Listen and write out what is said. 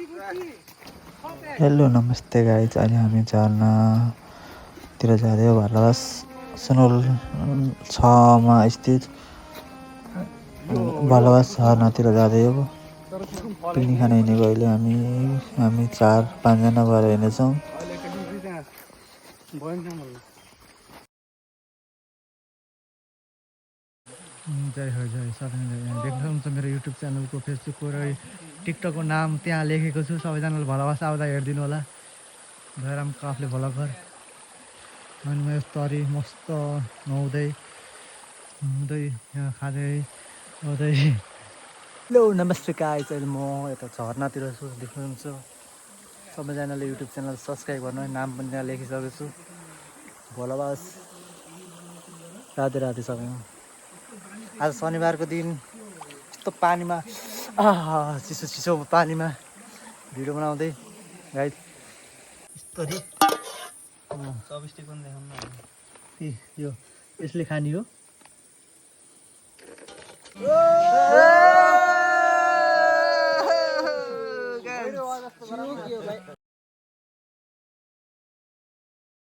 Hello नमस्ते guys. अहिले हामी झरनातिर जाँदै हो। भलवास सुनोल 6 मा स्थित भलवास झरनातिर जाँदै हो। पिकनिक खान हिँडेको अहिले हामी 4-5 जना भएर हिँडेछौँ। जय हो जय सबैजना देख्न सक्नुहुन्छ मेरो युट्युब च्यानलको फेसबुकको र टिकटकको नाम त्यहाँ लेखेको छु। सबैजनाले भलवास आउँदा हेरिदिनु होला। जयराम काफले भ्लगर। अनि म यस्तरी मस्त नुहाउँदै यहाँ खाँदै आउँदै। हेलो नमस्ते गाइस। अहिले म यता झरनातिर छु देख्नुहुन्छ। सबैजनाले युट्युब च्यानल सब्सक्राइब गर्नु। नाम पनि त्यहाँ लेखिसकेको छु, भलवास। राधे राधे सबैमा। आज शनिबारको दिन यस्तो पानीमा चिसो चिसो पानीमा भिडियो बनाउँदै गाइस यस्तरी चपस्टिक पनि देखाउनु न। यो यसले खाने हो।